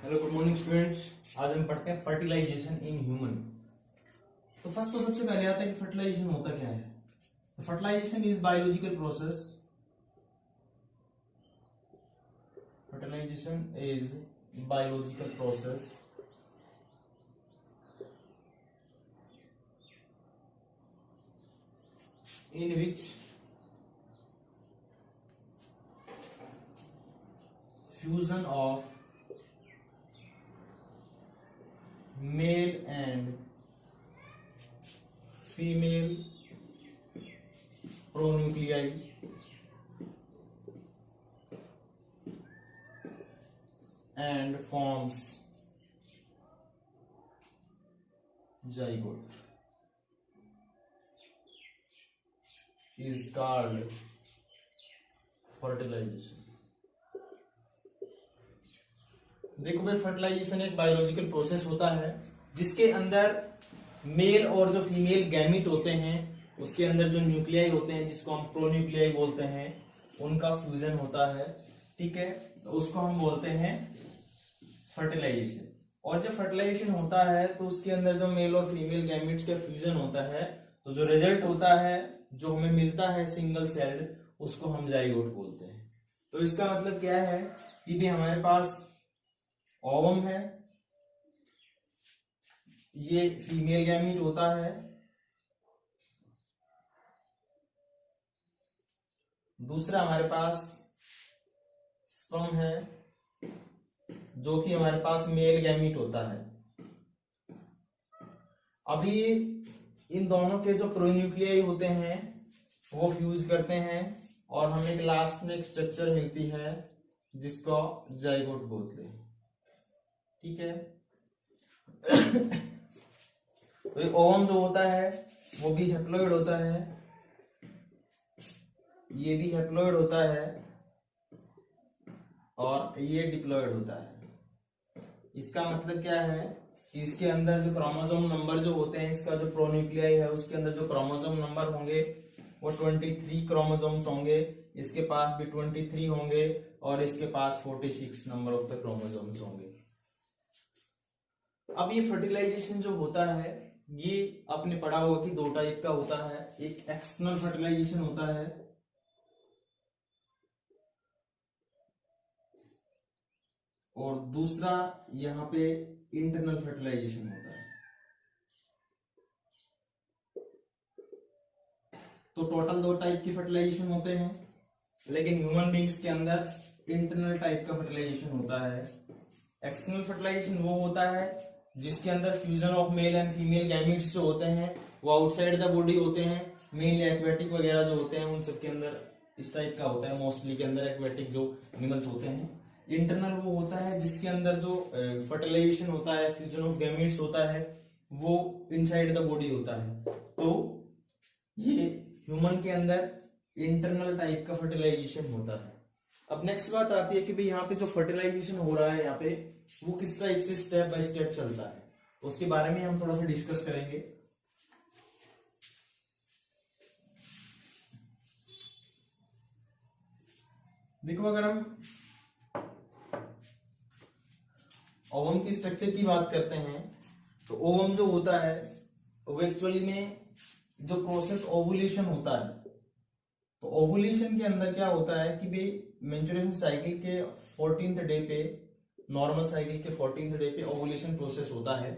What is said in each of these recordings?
Hello good morning students. आज हम पढ़ते हैं फर्टिलाइजेशन इन ह्यूमन। तो फर्स्ट तो सबसे पहले आता है कि फर्टिलाइजेशन होता क्या है। तो fertilisation is biological process. Fertilisation is biological process in which fusion of male and female pronuclei and forms zygote is called fertilization। देखो भाई, फर्टिलाइजेशन एक बायोलॉजिकल प्रोसेस होता है जिसके अंदर मेल और जो फीमेल गैमिट होते हैं उसके अंदर जो न्यूक्लियाई होते हैं जिसको हम प्रोन्यूक्लियाई बोलते हैं उनका फ्यूजन होता है। ठीक है, तो उसको हम बोलते हैं फर्टिलाइजेशन। और जब फर्टिलाइजेशन होता है तो उसके अंदर जो मेल और फीमेल गैमिट्स का फ्यूजन होता है तो जो रिजल्ट होता है, जो हमें मिलता है सिंगल सेल्ड, उसको हम जाइगोट बोलते हैं। तो इसका मतलब क्या है कि भी हमारे पास ओवम है, ये फीमेल गैमीट होता है, दूसरा हमारे पास स्पर्म है जो कि हमारे पास मेल गैमीट होता है। अभी इन दोनों के जो प्रोन्यूक्लियाई होते हैं वो फ्यूज करते हैं और हमें एक लास्ट में एक स्ट्रक्चर मिलती है जिसको जाइगोट बोलते हैं। ठीक है, तो ये ओवम जो होता है वो भी हैप्लॉइड होता है, ये भी हैप्लॉइड होता है और ये डिप्लॉइड होता है। इसका मतलब क्या है कि इसके अंदर जो क्रोमोसोम नंबर जो होते हैं, इसका जो प्रोन्यूक्लियाई है उसके अंदर जो क्रोमोसोम नंबर होंगे वो 23 क्रोमोसोम्स होंगे, इसके पास भी 23 होंगे और इसके पास 46 नंबर ऑफ द क्रोमोसोम्स होंगे। अब ये फर्टिलाइजेशन जो होता है ये आपने पढ़ा होगा कि दो टाइप का होता है। एक एक्सटर्नल फर्टिलाइजेशन होता है और दूसरा यहाँ पे इंटरनल फर्टिलाइजेशन होता है। तो टोटल दो टाइप की फर्टिलाइजेशन होते हैं, लेकिन ह्यूमन बींग्स के अंदर इंटरनल टाइप का फर्टिलाइजेशन होता है। एक्सटर्नल फर्टिलाइजेशन वो होता है जिसके अंदर fusion of male and female gametes जो होते हैं वो आउटसाइड द बॉडी होते हैं। मेल एक्वेटिक वगैरह जो होते हैं उन सब के अंदर इस टाइप का होता है, मोस्टली के अंदर एक्वेटिक जो एनिमल्स होते हैं। इंटरनल वो होता है जिसके अंदर जो फर्टिलाइजेशन होता है, फ्यूजन ऑफ गैमीट्स होता है, वो इनसाइड द बॉडी होता है। तो ये ह्यूमन के अंदर इंटरनल टाइप का फर्टिलाइजेशन होता है। अब नेक्स्ट बात आती है कि भाई यहाँ पे जो फर्टिलाइजेशन हो रहा है यहाँ पे वो किस टाइप से स्टेप बाय स्टेप चलता है, उसके बारे में हम थोड़ा सा डिस्कस करेंगे। देखो, अगर हम ओवम की स्ट्रक्चर की बात करते हैं तो ओवम जो होता है वो एक्चुअली में जो प्रोसेस ओवुलेशन होता है, तो ओवुलेशन के अंदर क्या होता है कि भाई मेंस्ट्रुएशन साइकिल के 14th डे पे, नॉर्मल साइकिल के 14th डे पे ओवुलेशन प्रोसेस होता है।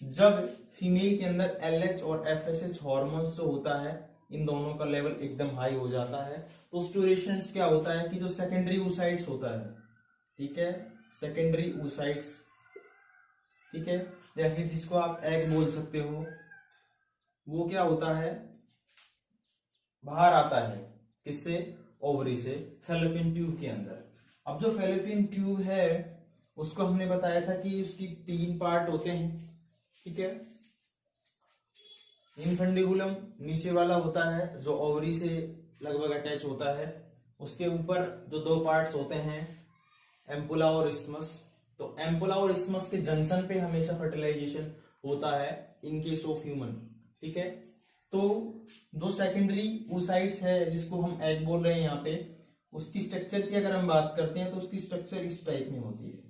जब फीमेल के अंदर LH और FSH हार्मोन्स जो होता है इन दोनों का लेवल एकदम हाई हो जाता है, तो उस ड्यूरेशंस क्या होता है कि जो सेकेंडरी oocytes होता है, ठीक है, सेकेंडरी oocytes, ठीक है, या फिर जिसको आप एग बोल सकते हो, वो क्या होता है बाहर आता है। किससे? ओवरी से, फैलोपियन ट्यूब के अंदर। अब जो फैलोपियन ट्यूब है उसको हमने बताया था कि उसकी 3 पार्ट होते हैं। ठीक है, इनफंडिबुलम नीचे वाला होता है जो ओवरी से लगभग अटैच होता है, उसके ऊपर जो 2 पार्ट्स होते हैं एम्पुला और इस्थमस। तो एम्पुला और इस्थमस के जंक्शन पे हमेशा फर्टिलाइजेशन होता है इन केस ऑफ ह्यूमन। ठीक है, तो जो सेकेंडरी oocytes है जिसको हम एग बोल रहे हैं यहाँ पे, उसकी स्ट्रक्चर की अगर हम बात करते हैं तो उसकी स्ट्रक्चर इस टाइप में होती है।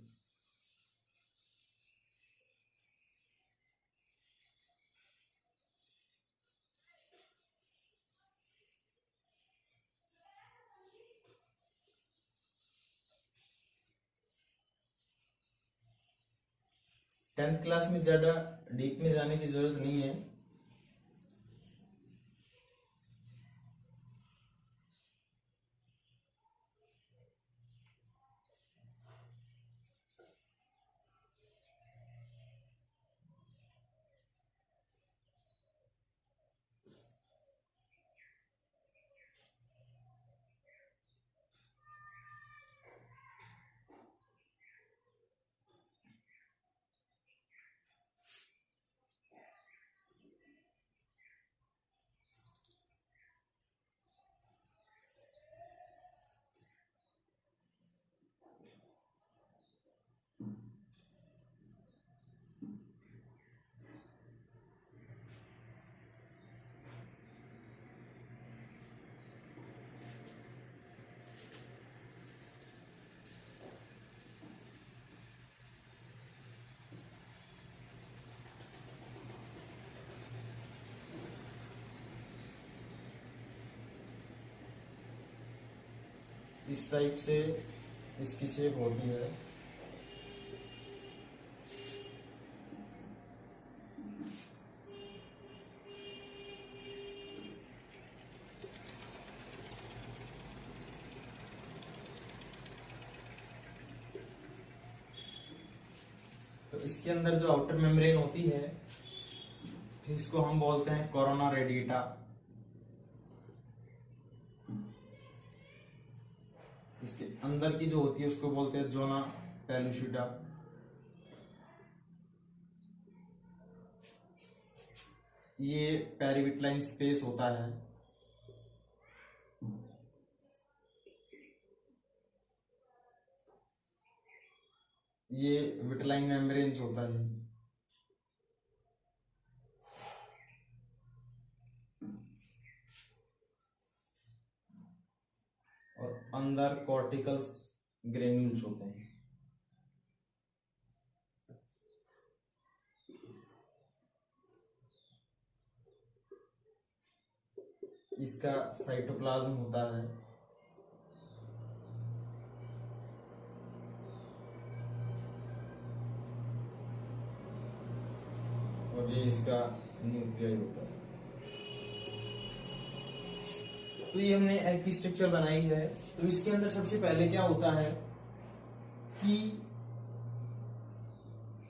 10th क्लास में ज्यादा डीप में जाने की जरूरत नहीं है। इस टाइप से इसकी शेप होती है। तो इसके अंदर जो आउटर मेम्ब्रेन होती है इसको हम बोलते हैं कोरोना रेडिएटा। इसके अंदर की जो होती है उसको बोलते हैं जोना पेलुसिडा। ये पेरिविटलाइन स्पेस होता है। ये विटलाइन मेम्ब्रेन्स होता है। और अंदर कॉर्टिकल्स ग्रेन्यूल्स होते हैं। इसका साइटोप्लाज्म होता है। और ये इसका न्यूक्लियस होता है। तो ये हमने एग की स्ट्रक्चर बनाई है। तो इसके अंदर सबसे पहले क्या होता है कि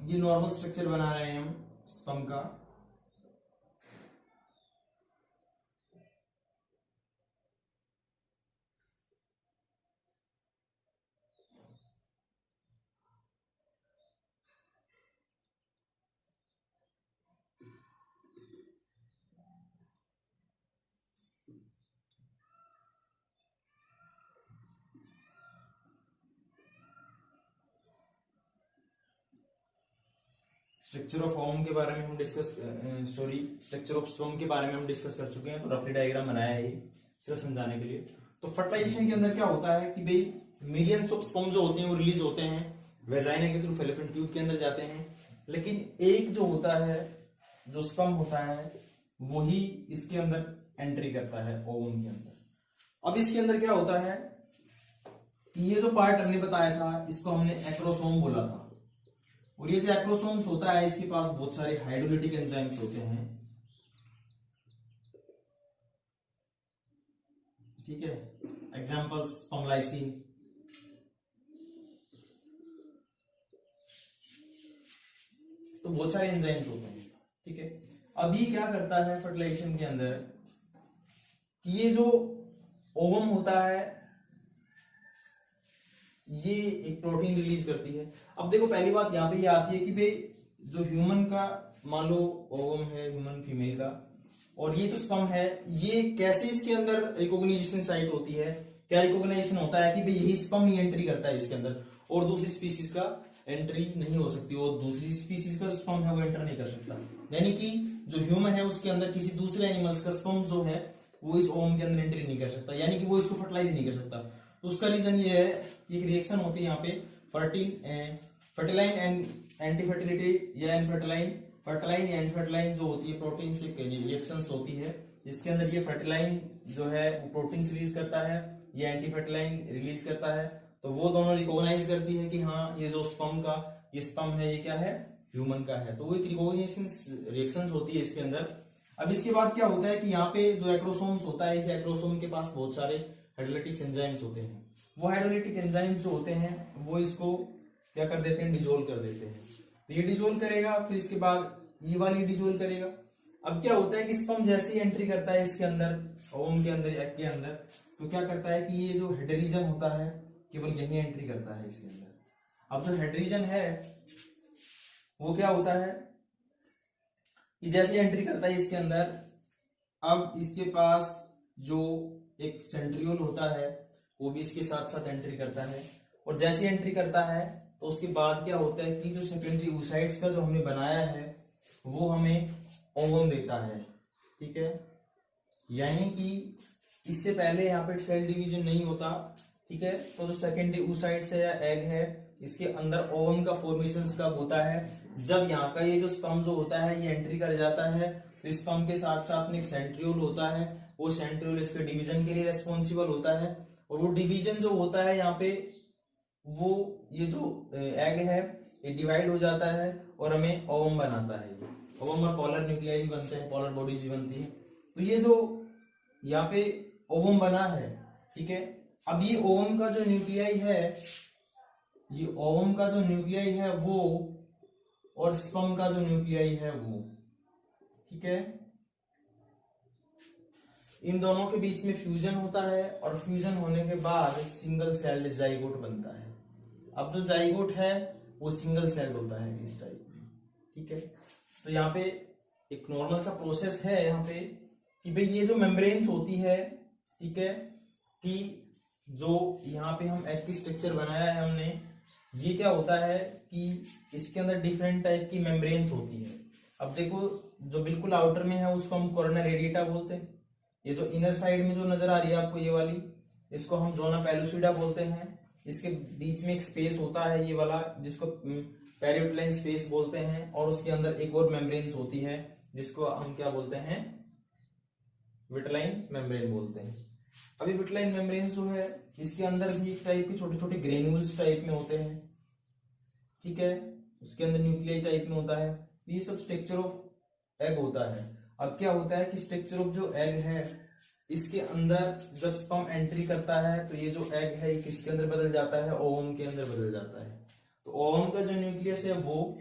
ये नॉर्मल स्ट्रक्चर बना रहे हैं हम स्पर्म का। स्ट्रक्चर ऑफ ओवम के बारे में हम स्ट्रक्चर ऑफ स्पर्म के बारे में हम डिस्कस कर चुके हैं। तो रफली डायग्राम बनाया है सिर्फ समझाने के लिए। तो फर्टिलाइजेशन के अंदर क्या होता है कि भाई मिलियंस ऑफ स्पर्म जो होते हैं वो रिलीज होते हैं वेजाइना के थ्रू, फैलोपियन ट्यूब के अंदर जाते हैं। लेकिन एक जो होता है, जो स्पर्म होता है, वही इसके अंदर एंट्री करता है ओवम के अंदर। अब इसके अंदर क्या होता है कि ये जो पार्ट हमने बताया था इसको हमने एक्रोसोम बोला था। और ये जो एक्रोसोम्स होता है इसके पास बहुत सारे हाइड्रोलिटिक एंजाइम्स होते हैं। ठीक है, एग्जांपल्स स्पर्मलाइसिन। तो बहुत सारे एंजाइम्स होते हैं। ठीक है, अभी क्या करता है फर्टिलाइजेशन के अंदर कि ये जो ओवम होता है ये एक प्रोटीन रिलीज करती है। अब देखो पहली बात यहाँ पे ये आती है कि भाई जो ह्यूमन का मान लो ओवम है, ह्यूमन फीमेल का, और ये जो स्पर्म है ये कैसे इसके अंदर रिकॉग्निशन साइट होती है, क्या रिकॉग्निशन होता है कि भाई यही स्पर्म ही एंट्री करता है इसके अंदर और दूसरी स्पीसीज का एंट्री नहीं हो सकती, और दूसरी स्पीसीज का स्पर्म है वो एंटर नहीं कर सकता। यानी कि जो ह्यूमन है उसके अंदर किसी दूसरे एनिमल्स का स्पर्म जो है वो इस ओवम के अंदर एंट्री नहीं कर सकता, यानी कि वो इसको फर्टिलाइज नहीं कर सकता। तो उसका रीजन ये है कि एक रिएक्शन होती है यहाँ पे फर्टिलाइन एंड एंटी फर्टिलिटी या फर्टिलाइन या एंटीफर्टिलाइन जो होती है प्रोटीन से रिएक्शंस होती है। इसके अंदर ये फर्टिलाइन जो है वो प्रोटीन रिलीज करता है, ये एंटी फर्टिलाइन रिलीज करता है। तो वो दोनों रिकॉग्नाइज करती है कि हाँ ये जो स्पर्म का ये स्पर्म है ये क्या है, ह्यूमन का है। तो वो एक रिकॉग्निशन रिएक्शंस होती है इसके अंदर। अब इसके बाद क्या होता है कि यहाँ पे जो एक्रोसोम्स होता है, इस एक्रोसोम के पास बहुत सारे हाइड्रोलाइटिक एंजाइम्स होते हैं। वो हाइड्रोलाइटिक एंजाइम्स जो होते हैं वो इसको क्या कर देते हैं, डिजोल्व कर देते हैं। तो ये डिजोल्व करेगा, फिर इसके बाद ये वाली डिजोल्व करेगा। अब क्या होता है कि स्पर्म जैसे ही एंट्री करता है इसके अंदर, ओवम के अंदर, एग के अंदर, तो क्या करता है कि ये जो हेड रीजन होता है केवल यही एंट्री करता है इसके अंदर। अब जो हेड रीजन है वो क्या होता है कि जैसे एंट्री करता है इसके अंदर, अब इसके पास जो एक सेंट्रियोल होता है वो भी इसके साथ साथ एंट्री करता है। और जैसे एंट्री करता है तो उसके बाद क्या होता है कि जो सेकेंडरी oocytes का जो हमने बनाया है वो हमें ओवम देता है। ठीक है, यानी कि इससे पहले यहाँ पे सेल डिवीजन नहीं होता। ठीक है, तो जो सेकेंडरी oocytes है या एग है, इसके अंदर ओवम का फॉर्मेशन कब होता है, जब यहाँ का ये जो स्पर्म जो होता है ये एंट्री कर जाता है। तो स्पर्म के साथ साथ में एक सेंट्रियोल होता है, वो सेंट्रियोल इसके डिवीजन के लिए रेस्पॉन्सिबल होता है। और वो डिवीजन जो होता है यहाँ पे, वो ये जो एग है ये डिवाइड हो जाता है और हमें ओवम बनाता है। ओवम और पॉलर न्यूक्लियाई भी बनते हैं, पॉलर बॉडीज भी बनती है। तो ये जो यहाँ पे ओवम बना है, ठीक है, अब ये ओवम का जो न्यूक्लियाई है, ये ओवम का जो न्यूक्लियाई है वो, और स्पर्म का जो न्यूक्लियाई है वो, ठीक है, इन दोनों के बीच में फ्यूजन होता है और फ्यूजन होने के बाद सिंगल सेल्ड जाइगोट बनता है। अब जो जाइगोट है वो सिंगल सेल्ड होता है इस टाइप में। ठीक है, तो यहाँ पे एक नॉर्मल सा प्रोसेस है यहाँ पे कि भाई ये जो मेम्ब्रेन्स होती है, ठीक है, कि जो यहाँ पे हम एग की स्ट्रक्चर बनाया है हमने, ये क्या होता है कि इसके अंदर डिफरेंट टाइप की मेम्ब्रेन्स होती है। अब देखो, जो बिल्कुल आउटर में है उसको हम कोरोना रेडिएटा बोलते हैं। ये जो इनर साइड में जो नजर आ रही है आपको ये वाली, इसको हम जोना पेलुसिडा बोलते हैं। इसके बीच में एक स्पेस होता है ये वाला, जिसको पेरिविटलाइन स्पेस बोलते हैं, और उसके अंदर एक और मेम्ब्रेन्स होती है जिसको हम क्या बोलते हैं, विटलाइन मेम्ब्रेन बोलते हैं। अभी विटलाइन मेम्ब्रेन्स जो है इसके अंदर भी एक टाइप के छोटे छोटे ग्रेन्यूल्स टाइप में होते हैं। ठीक है, उसके अंदर न्यूक्लियाई टाइप में होता है। ये सब स्ट्रक्चर ऑफ एग होता है। अब क्या होता है कि स्ट्रक्चर ऑफ जो एग है, इसके अंदर जब स्पर्म एंट्री करता है तो ये जो एग है ये किसके अंदर बदल जाता है, ओवम के अंदर बदल जाता है। तो ओवम का जो न्यूक्लियस है वो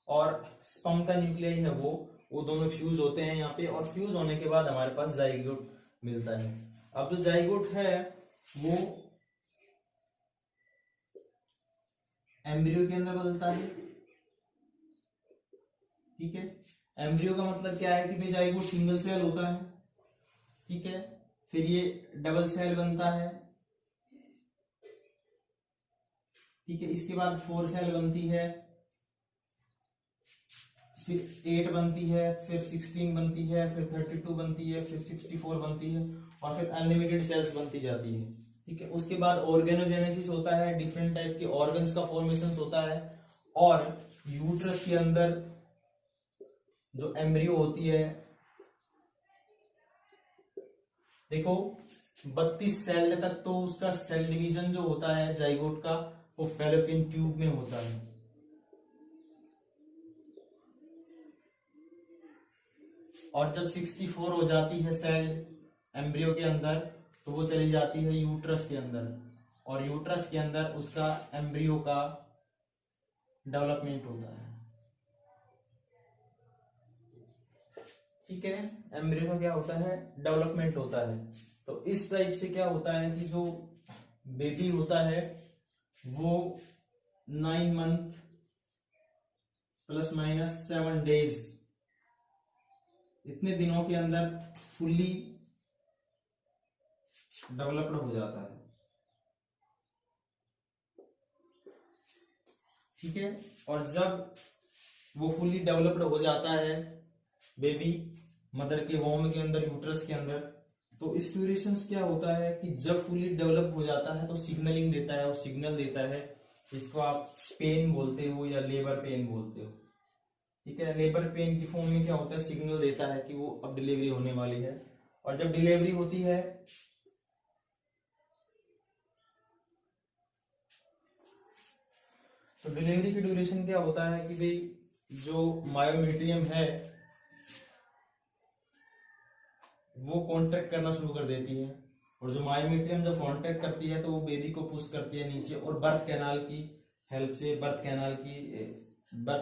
और स्पर्म का न्यूक्लियस है वो दोनों फ्यूज होते हैं यहाँ पे, और फ्यूज होने के बाद हमारे पास जाइगोट मिलता है। अब जो जाइगोट है वो एम्ब्रियो के अंदर बदलता है। ठीक है, एम्ब्रियो का मतलब क्या है कि भाई जाइगोट सिंगल सेल होता है। ठीक है, फिर ये डबल सेल बनता है। ठीक है, इसके बाद 4 सेल बनती है, फिर 8 बनती है, फिर 16 बनती है, फिर 32 बनती है, फिर 64 बनती है, और फिर अनलिमिटेड सेल्स बनती जाती है। ठीक है, उसके बाद ऑर्गेनोजेनेसिस होता है, डिफरेंट टाइप के ऑर्गन्स का फॉर्मेशन होता है, और यूट्रस के अंदर जो एम्ब्रियो होती है, देखो 32 सेल तक तो उसका सेल डिवीजन जो होता है जाइगोट का वो फैलोपियन ट्यूब में होता है। और जब 64 हो जाती है सेल एम्ब्रियो के अंदर तो वो चली जाती है यूट्रस के अंदर, और यूट्रस के अंदर उसका एम्ब्रियो का डेवलपमेंट होता है। ठीक है, एम्ब्रियो का क्या होता है, डेवलपमेंट होता है। तो इस टाइप से क्या होता है कि जो बेबी होता है वो 9 मंथ ± 7 डेज, इतने दिनों के अंदर फुल्ली डेवलप्ड हो जाता है। ठीक है, और जब वो फुल्ली डेवलप्ड हो जाता है बेबी मदर के वोम के अंदर, यूट्रस के अंदर, तो इस ड्यूरेशन क्या होता है कि जब फुल्ली डेवलप हो जाता है तो सिग्नलिंग देता है, और सिग्नल देता है, इसको आप पेन बोलते हो या लेबर पेन बोलते हो। ठीक है, लेबर पेन की फॉर्म में क्या होता है, सिग्नल देता है कि वो अब डिलीवरी होने वाली है। और जब डिलीवरी होती है तो डिलीवरी की ड्यूरेशन क्या होता है कि भाई जो मायोमीट्रियम है वो कॉन्ट्रैक्ट करना शुरू कर देती है, और जो मायोमीट्रियम जब कॉन्ट्रैक्ट करती है तो वो बेबी को पुश करती है नीचे, और बर्थ कैनाल की हेल्प से बर्थ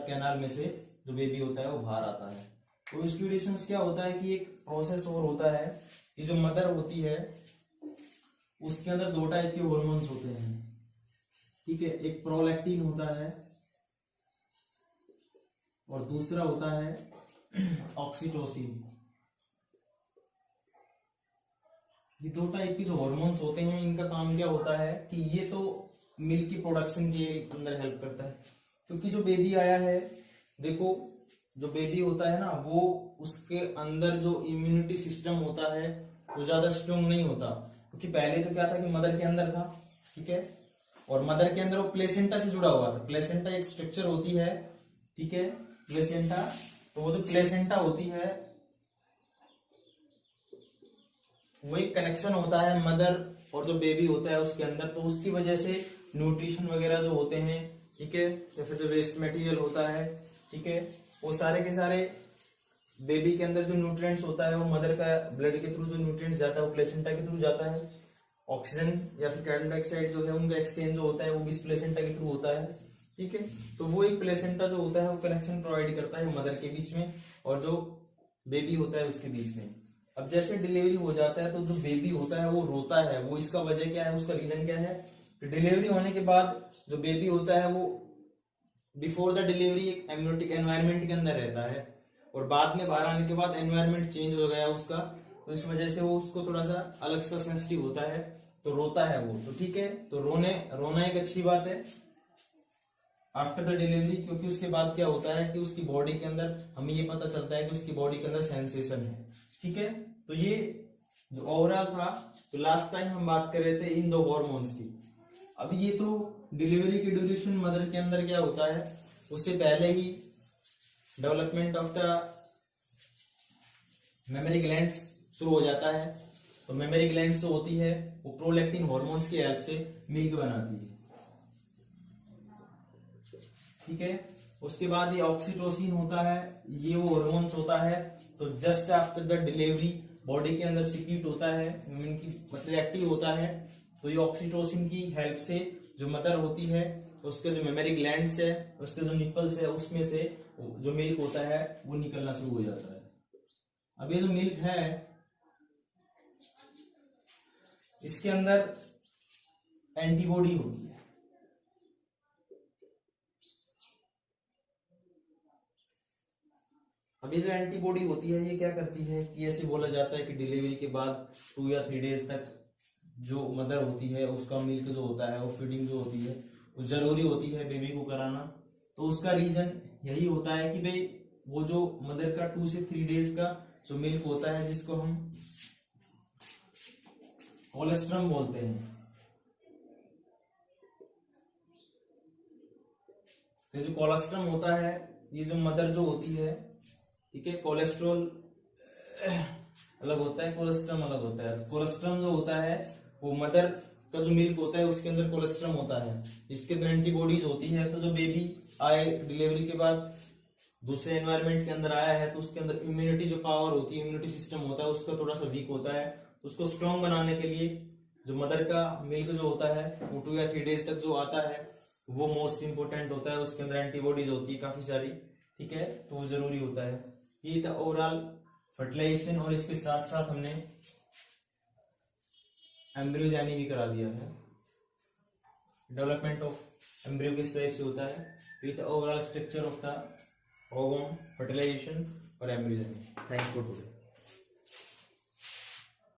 कैनाल में से जो बेबी होता है वो बाहर आता है। तो इस ड्यूरेशंस क्या होता है कि एक प्रोसेस और होता है कि जो मदर होती है उसके अंदर दो टाइप के हॉर्मोन्स होते हैं, ठीक है। एक प्रोलैक्टिन होता है और दूसरा होता है ऑक्सीटोसिन। ये दो टाइप के जो हॉर्मोन्स होते हैं इनका काम क्या होता है कि ये तो मिल्क की प्रोडक्शन के अंदर हेल्प करता है, क्योंकि जो बेबी आया है, देखो जो बेबी होता है ना वो उसके अंदर जो इम्यूनिटी सिस्टम होता है वो ज्यादा स्ट्रोंग नहीं होता, क्योंकि पहले तो क्या था कि मदर के अंदर था, ठीक है, और मदर के अंदर वो प्लेसेंटा से जुड़ा हुआ था। प्लेसेंटा एक स्ट्रक्चर होती है, ठीक है, प्लेसेंटा। तो वो जो प्लेसेंटा होती है वो एक कनेक्शन होता है मदर और जो बेबी होता है उसके अंदर, तो उसकी वजह से न्यूट्रिशन वगैरह जो होते हैं, ठीक है, या फिर जो वेस्ट मटेरियल होता है, ठीक है, वो सारे के सारे बेबी के अंदर जो न्यूट्रिएंट्स होता है वो मदर का ब्लड के थ्रू जो न्यूट्रिएंट्स जाता है वो प्लेसेंटा के थ्रू जाता है। ऑक्सीजन या फिर कार्बन डाइऑक्साइड जो है उनका एक्सचेंज जो होता है वो भी इस प्लेसेंटा के थ्रू होता है, ठीक है। तो वो एक प्लेसेंटा जो होता है वो कनेक्शन प्रोवाइड करता है मदर के बीच में और जो बेबी होता है उसके बीच में। अब जैसे डिलीवरी हो जाता है तो जो बेबी होता है वो रोता है, वो इसका वजह क्या है, उसका रीजन क्या है। डिलीवरी होने के बाद जो बेबी होता है वो बिफोर द डिलीवरी एक एम्नियोटिक एनवायरनमेंट के अंदर रहता है, और बाद में बाहर आने के बाद एनवायरनमेंट चेंज हो गया उसका, तो इस वजह से वो उसको थोड़ा सा अलग सा सेंसिटिव होता है, तो रोता है वो, तो ठीक है। तो रोना एक अच्छी बात है आफ्टर द डिलीवरी, क्योंकि उसके बाद क्या होता है कि उसकी बॉडी के अंदर हमें ये पता चलता है कि उसकी बॉडी के अंदर सेंसेशन है, ठीक है। तो ये जो ओवरऑल था, तो लास्ट टाइम हम बात कर रहे थे इन दो हॉर्मोन्स की। अब ये तो डिलीवरी की ड्यूरेशन मदर के अंदर क्या होता है, उससे पहले ही development of the memory glands शुरू हो जाता है। तो मेमोरी ग्लैंड्स जो होती है वो प्रोलैक्टिन हॉर्मोन्स की हेल्प से मिल्क बनाती है, ठीक है। उसके बाद ये ऑक्सीटोसिन होता है, ये वो हॉर्मोन्स होता है, तो just after the delivery body के अंदर सिक्रीट होता है, मतलब एक्टिव होता है। तो ये ऑक्सीटोसिन की हेल्प से जो मदर होती है उसके जो मेमोरी ग्लैंड्स है, उसके जो निपल्स है, उसमें से जो मिल्क होता है वो निकलना शुरू हो जाता है। अब ये जो मिल्क है इसके अंदर एंटीबॉडी होती है, अब ये जो एंटीबॉडी होती है ये क्या करती है कि ऐसे बोला जाता है कि डिलीवरी के बाद 2 या 3 डेज तक जो मदर होती है उसका मिल्क जो होता है वो फीडिंग जो होती है वो जरूरी होती है बेबी को कराना। तो उसका रीजन यही होता है कि भाई वो जो मदर का 2 से 3 डेज का जो मिल्क होता है जिसको हम कोलेस्ट्रम बोलते हैं, तो जो कोलेस्ट्रम होता है ये जो मदर जो होती है, ठीक है, कोलेस्ट्रॉल अलग होता है, कोलेस्ट्रम अलग होता है। कोलेस्ट्रम जो होता है वो मदर का जो मिल्क होता है उसके अंदर कोलेस्ट्रम होता है, इसके अंदर एंटीबॉडीज होती है। तो जो बेबी आए डिलीवरी के बाद दूसरे एनवायरनमेंट के अंदर आया है तो उसके अंदर इम्यूनिटी जो पावर होती है, इम्यूनिटी सिस्टम होता है उसका थोड़ा सा वीक होता है, तो उसको स्ट्रॉन्ग बनाने के लिए जो मदर का मिल्क जो होता है वो 2 या 3 डेज तक जो आता है वो मोस्ट इंपोर्टेंट होता है, उसके अंदर एंटीबॉडीज होती है काफी सारी, ठीक है, तो वो जरूरी होता है। ये था ओवरऑल फर्टिलाइजेशन, और इसके साथ साथ हमने एम्ब्रियोजेनी भी करा दिया है, डेवलपमेंट ऑफ एम्ब्रियो किस टाइप से होता है। ये था overall structure of the ovum, fertilisation और एम्ब्रियोजेनी। Thanks for today.